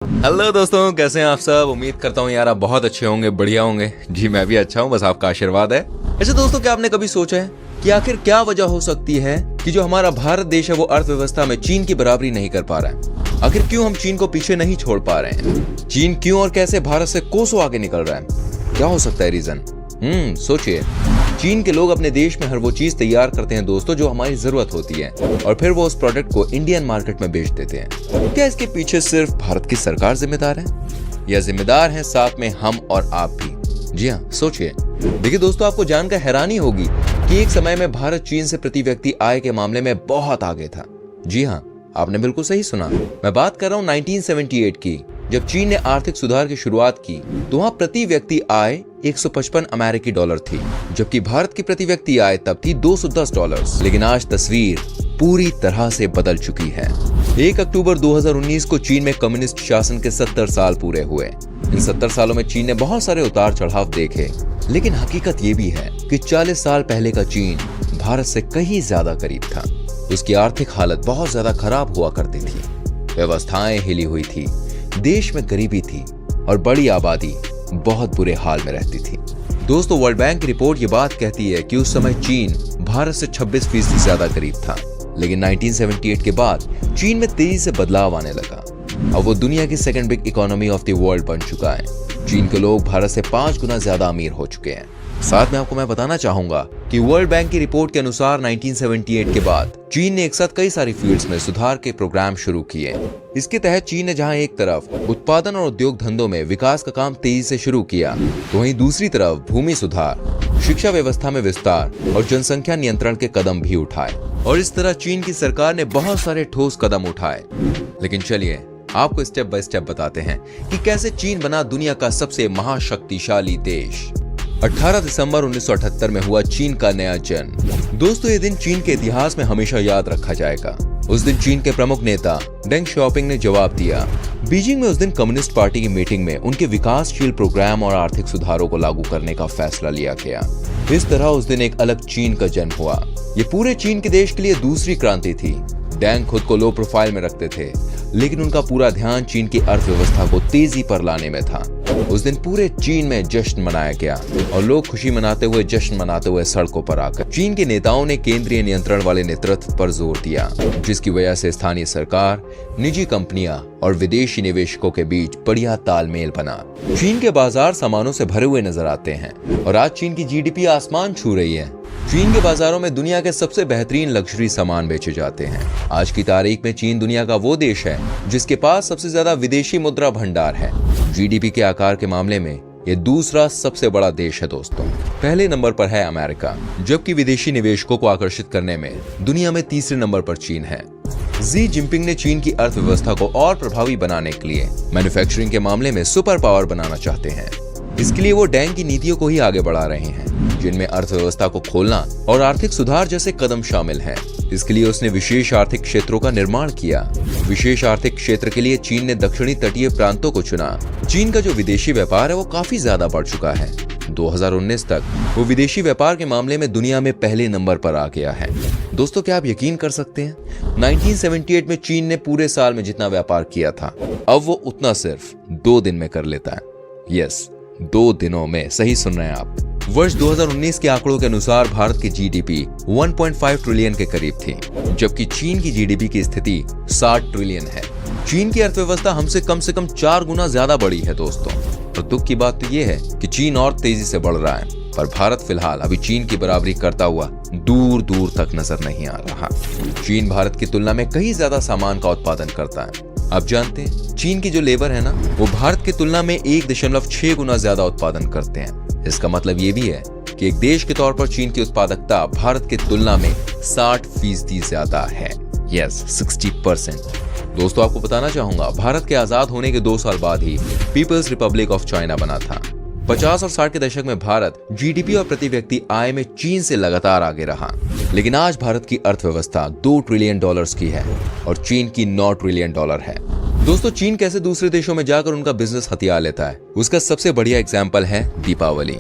Hello दोस्तों, कैसे हैं आप सब। उम्मीद करता हूँ यार आप बहुत अच्छे होंगे, बढ़िया होंगे। जी मैं भी अच्छा हूँ, बस आपका आशीर्वाद है। अच्छा दोस्तों, क्या आपने कभी सोचा है कि आखिर क्या वजह हो सकती है कि जो हमारा भारत देश है वो अर्थव्यवस्था में चीन की बराबरी नहीं कर पा रहा है। आखिर क्यों हम चीन को पीछे नहीं छोड़ पा रहे हैं। चीन क्यों और कैसे भारत से कोसों आगे निकल रहा है। क्या हो सकता है रीजन। सोचिए। चीन के लोग अपने देश में हर वो चीज तैयार करते हैं दोस्तों जो हमारी जरूरत होती है, और फिर वो उस प्रोडक्ट को इंडियन मार्केट में बेच देते हैं। क्या इसके पीछे सिर्फ भारत की सरकार जिम्मेदार है, या जिम्मेदार हैं साथ में हम और आप भी। जी हाँ, सोचिए। देखिए दोस्तों, आपको जानकर हैरानी होगी कि एक समय में भारत चीन से प्रति व्यक्ति आय के मामले में बहुत आगे था। जी हाँ, आपने बिल्कुल सही सुना। मैं बात कर रहा हूँ 1978 की, जब चीन ने आर्थिक सुधार की शुरुआत की तो वहाँ प्रति व्यक्ति आय 155 अमेरिकी डॉलर थी, जबकि भारत की प्रति व्यक्ति आय तब थी $210। लेकिन आज तस्वीर पूरी तरह से बदल चुकी है। 1 अक्टूबर 2019 को चीन में कम्युनिस्ट शासन के 70 साल पूरे हुए। इन 70 सालों में चीन ने बहुत सारे उतार चढ़ाव देखे, लेकिन हकीकत ये भी है कि 40 साल पहले का चीन भारत से कहीं ज्यादा करीब था। उसकी आर्थिक हालत बहुत ज्यादा खराब हुआ करती थी, व्यवस्थाएं हिली हुई थी, देश में गरीबी थी और बड़ी आबादी बहुत बुरे हाल में रहती थी। दोस्तों, वर्ल्ड बैंक की रिपोर्ट ये बात कहती है कि उस समय चीन भारत से 26% ज्यादा करीब था। लेकिन 1978 के बाद चीन में तेजी से बदलाव आने लगा। अब वो दुनिया की second big economy of the world बन चुका है। चीन के लोग भारत से 5 गुना ज्यादा अमीर हो चुके हैं। साथ में आपको मैं बताना चाहूंगा कि वर्ल्ड बैंक की रिपोर्ट के अनुसार 1978 के बाद चीन ने एक साथ कई सारी फील्ड्स में सुधार के प्रोग्राम शुरू किए। इसके तहत चीन ने जहां एक तरफ उत्पादन और उद्योग धंधों में विकास का काम तेजी से शुरू किया, तो वहीं दूसरी तरफ भूमि सुधार, शिक्षा व्यवस्था में विस्तार और जनसंख्या नियंत्रण के कदम भी उठाए। और इस तरह चीन की सरकार ने बहुत सारे ठोस कदम उठाए। लेकिन चलिए आपको स्टेप बाय स्टेप बताते हैं कि कैसे चीन बना दुनिया का सबसे महाशक्तिशाली देश। 18 दिसंबर 1978 में हुआ चीन का नया जन्म। दोस्तों, ये दिन चीन के इतिहास में हमेशा याद रखा जाएगा। उस दिन चीन के प्रमुख नेता डेंग शाओपिंग ने जवाब दिया। बीजिंग में उस दिन कम्युनिस्ट पार्टी की मीटिंग में उनके विकासशील प्रोग्राम और आर्थिक सुधारों को लागू करने का फैसला लिया गया। इस तरह उस दिन एक अलग चीन का जन्म हुआ। ये पूरे चीन के देश के लिए दूसरी क्रांति थी। डेंग खुद को लो प्रोफाइल में रखते थे, लेकिन उनका पूरा ध्यान चीन की अर्थव्यवस्था को तेजी पर लाने में था। उस दिन पूरे चीन में जश्न मनाया गया और लोग खुशी मनाते हुए, जश्न मनाते हुए सड़कों पर आकर चीन के नेताओं ने केंद्रीय नियंत्रण वाले नेतृत्व पर जोर दिया, जिसकी वजह से स्थानीय सरकार, निजी कंपनियां और विदेशी निवेशकों के बीच बढ़िया तालमेल बना। चीन के बाजार सामानों से भरे हुए नजर आते हैं और आज चीन की जीडीपी आसमान छू रही है। चीन के बाजारों में दुनिया के सबसे बेहतरीन लग्जरी सामान बेचे जाते हैं। आज की तारीख में चीन दुनिया का वो देश है जिसके पास सबसे ज्यादा विदेशी मुद्रा भंडार है। जीडीपी के आकार के मामले में ये दूसरा सबसे बड़ा देश है दोस्तों। पहले नंबर पर है अमेरिका, जबकि विदेशी निवेशकों को आकर्षित करने में दुनिया में तीसरे नंबर पर चीन है। जी जिनपिंग ने चीन की अर्थव्यवस्था को और प्रभावी बनाने के लिए मैन्युफैक्चरिंग के मामले में सुपर पावर बनाना चाहते हैं। इसके लिए वो डेंग की नीतियों को ही आगे बढ़ा रहे हैं, जिनमें अर्थव्यवस्था को खोलना और आर्थिक सुधार जैसे कदम शामिल हैं। इसके लिए उसने विशेष आर्थिक क्षेत्रों का निर्माण किया। विशेष आर्थिक क्षेत्र के लिए चीन ने दक्षिणी तटीय प्रांतों को चुना। चीन का जो विदेशी व्यापार है वो काफी ज्यादा बढ़ चुका है। 2019 तक वो विदेशी व्यापार के मामले में दुनिया में पहले नंबर पर आ गया है। दोस्तों, क्या आप यकीन कर सकते हैं 1978 में चीन ने पूरे साल में जितना व्यापार किया था, अब वो उतना सिर्फ 2 दिन में कर लेता है। यस, 2 दिनों में। सही सुन रहे हैं आप। वर्ष 2019 के आंकड़ों के अनुसार भारत की जीडीपी 1.5 ट्रिलियन के करीब थी, जबकि चीन की जीडीपी की स्थिति 60 ट्रिलियन है। चीन की अर्थव्यवस्था हमसे कम से कम 4 गुना ज्यादा बड़ी है दोस्तों। और दुख की बात तो ये है कि चीन और तेजी से बढ़ रहा है, पर भारत फिलहाल अभी चीन की बराबरी करता हुआ दूर दूर तक नजर नहीं आ रहा। चीन भारत की तुलना में कहीं ज्यादा सामान का उत्पादन करता है। आप जानते हैं चीन की जो लेबर है ना, वो भारत की तुलना में 1.6 गुना ज्यादा उत्पादन करते हैं। इसका मतलब ये भी है कि एक देश के तौर पर चीन की उत्पादकता भारत की तुलना में 60% ज्यादा है। यस, 60%। दोस्तों, आपको बताना चाहूंगा, भारत के आजाद होने के 2 साल बाद ही पीपल्स रिपब्लिक ऑफ चाइना बना था। 50 और 60 के दशक में भारत जीडीपी और प्रति व्यक्ति आय में चीन से लगातार आगे रहा। लेकिन आज भारत की अर्थव्यवस्था $2 ट्रिलियन की है और चीन की $9 ट्रिलियन है। दोस्तों, चीन कैसे दूसरे देशों में जाकर उनका बिजनेस हथिया लेता है, उसका सबसे बढ़िया एग्जाम्पल है दीपावली।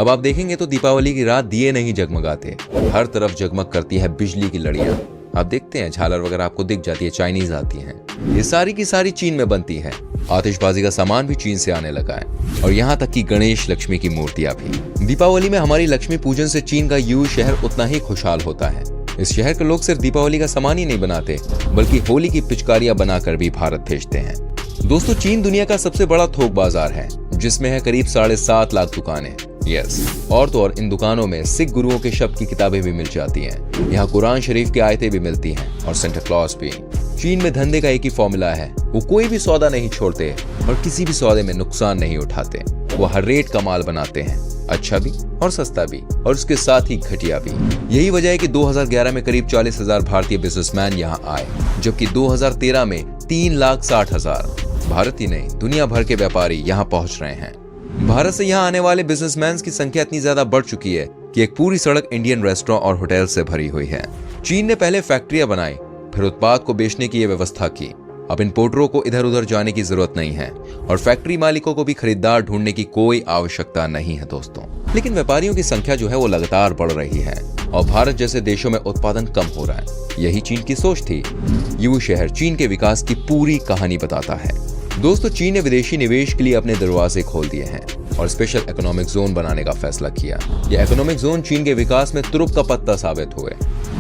अब आप देखेंगे तो दीपावली की रात दिए नहीं जगमगाते, हर तरफ जगमग करती है बिजली की लड़ियां। आप देखते हैं झालर वगैरह आपको दिख जाती है, चाइनीज आती है, ये सारी की सारी चीन में बनती है। आतिशबाजी का सामान भी चीन से आने लगा है और यहाँ तक कि गणेश लक्ष्मी की मूर्तियां भी। दीपावली में हमारी लक्ष्मी पूजन से चीन का यू शहर उतना ही खुशहाल होता है। इस शहर के लोग सिर्फ दीपावली का सामान ही नहीं बनाते बल्कि होली की पिचकारियां बनाकर भी भारत भेजते हैं। दोस्तों, चीन दुनिया का सबसे बड़ा थोक बाजार है जिसमें है करीब 7.5 लाख दुकानें। यस, और तो और इन दुकानों में सिख गुरुओं के शब्द की किताबें भी मिल जाती हैं। यहाँ कुरान शरीफ की आयतें भी मिलती हैं और सेंटा क्लॉज भी। चीन में धंधे का एक ही फॉर्मूला है, वो कोई भी सौदा नहीं छोड़ते और किसी भी सौदे में नुकसान नहीं उठाते। वो हर रेट का माल बनाते हैं, अच्छा भी और सस्ता भी और उसके साथ ही घटिया भी। यही वजह है कि 2011 में करीब 40,000 भारतीय बिजनेसमैन यहाँ आए, जबकि 2013 में 3,60,000। भारत ही नहीं, दुनिया भर के व्यापारी यहाँ पहुँच रहे हैं। भारत से यहाँ आने वाले बिजनेसमैन की संख्या इतनी ज्यादा बढ़ चुकी है कि एक पूरी सड़क इंडियन रेस्टोरेंट और होटल से भरी हुई है। चीन ने पहले फैक्ट्रियां बनाई, फिर उत्पाद को बेचने की यह व्यवस्था की। अब इम्पोर्टरों को इधर उधर जाने की जरूरत नहीं है और फैक्ट्री मालिकों को भी खरीदार ढूंढने की कोई आवश्यकता नहीं है दोस्तों। लेकिन व्यापारियों की संख्या जो है वो लगातार बढ़ रही है और भारत जैसे देशों में उत्पादन कम हो रहा है। यही चीन की सोच थी। यू शहर चीन के विकास की पूरी कहानी बताता है। दोस्तों, चीन ने विदेशी निवेश के लिए अपने दरवाजे खोल दिए हैं और स्पेशल इकोनॉमिक जोन बनाने का फैसला किया। यह इकोनॉमिक जोन चीन के विकास में तुरुप का पत्ता साबित हुए।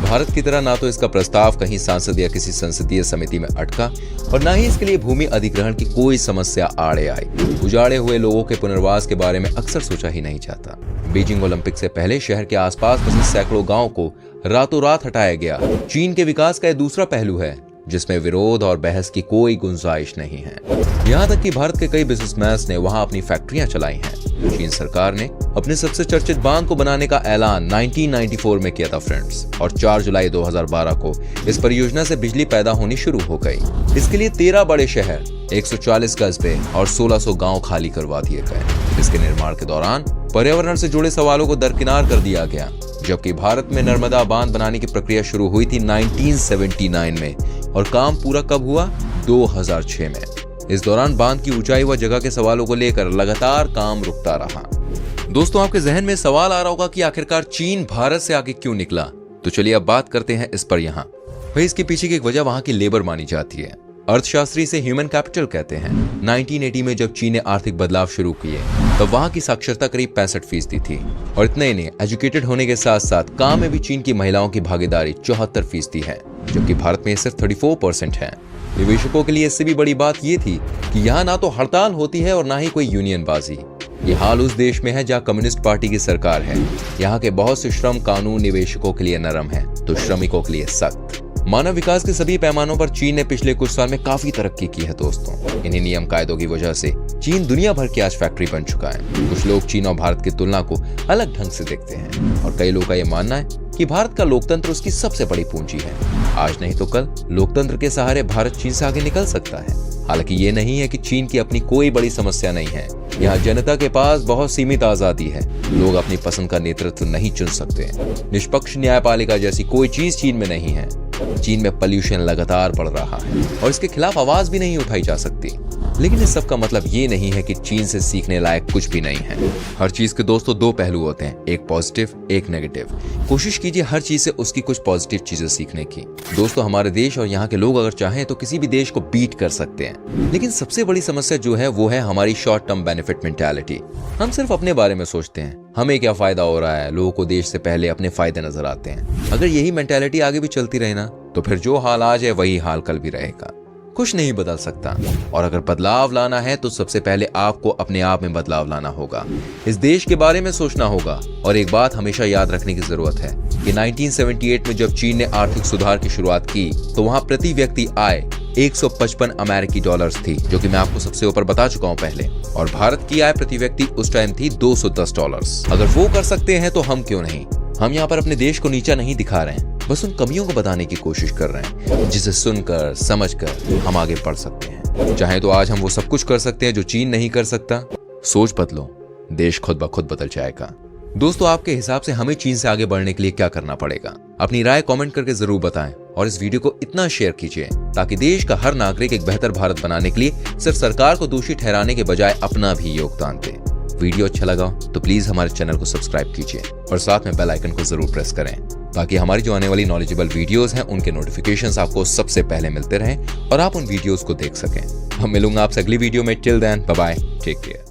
भारत की तरह ना तो इसका प्रस्ताव कहीं सांसद या किसी संसदीय समिति में अटका और ना ही इसके लिए भूमि अधिग्रहण की कोई समस्या आड़े आई। उजाड़े हुए लोगों के पुनर्वास के बारे में अक्सर सोचा ही नहीं जाता। बीजिंग ओलंपिक से पहले शहर के आसपास बसे सैकड़ों गाँव को रातों रात हटाया गया। चीन के विकास का यह दूसरा पहलू है जिसमें विरोध और बहस की कोई गुंजाइश नहीं है। यहाँ तक कि भारत के कई बिजनेसमैन ने वहाँ अपनी फैक्ट्रियां चलाई हैं। चीन सरकार ने अपने सबसे चर्चित बांध को बनाने का ऐलान 1994 में किया था फ्रेंड्स, और 4 जुलाई 2012 को इस परियोजना से बिजली पैदा होनी शुरू हो गई। इसके लिए 13 बड़े शहर, 140 कस्बे और 1600 गाँव खाली करवा दिए गए। इसके निर्माण के दौरान पर्यावरण से जुड़े सवालों को दरकिनार कर दिया गया। जबकि भारत में नर्मदा बांध बनाने की प्रक्रिया शुरू हुई थी 1979 में और काम पूरा कब हुआ? 2006 में। इस दौरान बांध की ऊंचाई व जगह के सवालों को लेकर लगातार काम रुकता रहा। दोस्तों, आपके जहन में सवाल आ रहा होगा कि आखिरकार चीन भारत से आगे क्यों निकला? तो चलिए अब बात करते हैं इस पर। यहाँ भाई इसके पीछे की एक वजह वहां की लेबर मानी जाती है। अर्थशास्त्री से ह्यूमन कैपिटल कहते हैं। 1980 में जब चीन ने आर्थिक बदलाव शुरू किए तब वहां की साक्षरता करीब 65% थी और इतने ही नहीं, एजुकेटेड होने के साथ साथ काम में भी चीन की महिलाओं की भागीदारी 74% है, जबकि भारत में सिर्फ 34% है। निवेशकों के लिए इससे भी बड़ी बात यह थी कि यहाँ ना तो हड़ताल होती है और ना ही कोई यूनियन बाजी। ये हाल उस देश में है जहाँ कम्युनिस्ट पार्टी की सरकार है। यहाँ के बहुत से श्रम कानून निवेशकों के लिए नरम है तो श्रमिकों के लिए सख्त। मानव विकास के सभी पैमानों पर चीन ने पिछले कुछ साल में काफी तरक्की की है दोस्तों। इन्हीं नियम कायदों की वजह से चीन दुनिया भर की आज फैक्ट्री बन चुका है। कुछ लोग चीन और भारत की तुलना को अलग ढंग से देखते हैं और कई लोगों का यह मानना है कि भारत का लोकतंत्र उसकी सबसे बड़ी पूंजी है। आज नहीं तो कल लोकतंत्र के सहारे भारत चीन से आगे निकल सकता है। हालांकि ये नहीं है कि चीन की अपनी कोई बड़ी समस्या नहीं है। यहाँ जनता के पास बहुत सीमित आजादी है। लोग अपनी पसंद का नेतृत्व नहीं चुन सकते। निष्पक्ष न्यायपालिका जैसी कोई चीज चीन में नहीं है। चीन में पॉल्यूशन लगातार बढ़ रहा है और इसके खिलाफ आवाज भी नहीं उठाई जा सकती। लेकिन इस सब का मतलब ये नहीं है कि चीन से सीखने लायक कुछ भी नहीं है। हर चीज के दोस्तों दो पहलू होते हैं, एक पॉजिटिव एक नेगेटिव। कोशिश कीजिए हर चीज से उसकी कुछ पॉजिटिव चीजें सीखने की। दोस्तों, हमारे देश और यहाँ के लोग अगर चाहें तो किसी भी देश को बीट कर सकते हैं। लेकिन सबसे बड़ी समस्या जो है वो है हमारी शॉर्ट टर्म बेनिफिट मेंटालिटी। हम सिर्फ अपने बारे में सोचते हैं, हमें क्या फायदा हो रहा है। लोगों को देश से पहले अपने फायदे नजर आते हैं। अगर यही मेंटालिटी आगे भी चलती रहे ना तो फिर जो हाल आज है वही हाल कल भी रहेगा। कुछ नहीं बदल सकता और अगर बदलाव लाना है तो सबसे पहले आपको अपने आप में बदलाव लाना होगा। इस देश के बारे में सोचना होगा। और एक बात हमेशा याद रखने की जरूरत है कि 1978 में जब चीन ने आर्थिक सुधार की शुरुआत की तो वहां प्रति व्यक्ति आय 155 अमेरिकी डॉलर्स थी, जो कि मैं आपको सबसे ऊपर बता चुका हूं पहले। और भारत की आय प्रति व्यक्ति उस टाइम थी 210 डॉलर्स। अगर वो कर सकते हैं तो हम क्यों नहीं। हम यहाँ पर अपने देश को नीचा नहीं दिखा रहे हैं, बस उन कमियों को बताने की कोशिश कर रहे हैं जिसे सुनकर समझकर हम आगे बढ़ सकते हैं। चाहे तो आज हम वो सब कुछ कर सकते हैं जो चीन नहीं कर सकता। सोच बदलो, देश खुद ब खुद बदल जाएगा। दोस्तों, आपके हिसाब से हमें चीन से आगे बढ़ने के लिए क्या करना पड़ेगा? अपनी राय कमेंट करके जरूर बताएं और इस वीडियो को इतना शेयर कीजिए ताकि देश का हर नागरिक एक बेहतर भारत बनाने के लिए सिर्फ सरकार को दोषी ठहराने के बजाय अपना भी योगदान दे। वीडियो अच्छा लगा तो प्लीज हमारे चैनल को सब्सक्राइब कीजिए और साथ में बेल आइकन को जरूर प्रेस करें ताकि हमारी जो आने वाली नॉलेजेबल वीडियोस हैं उनके नोटिफिकेशंस आपको सबसे पहले मिलते रहें और आप उन वीडियोस को देख सकें। हम मिलूंगा आपसे अगली वीडियो में। Till then bye bye, take care.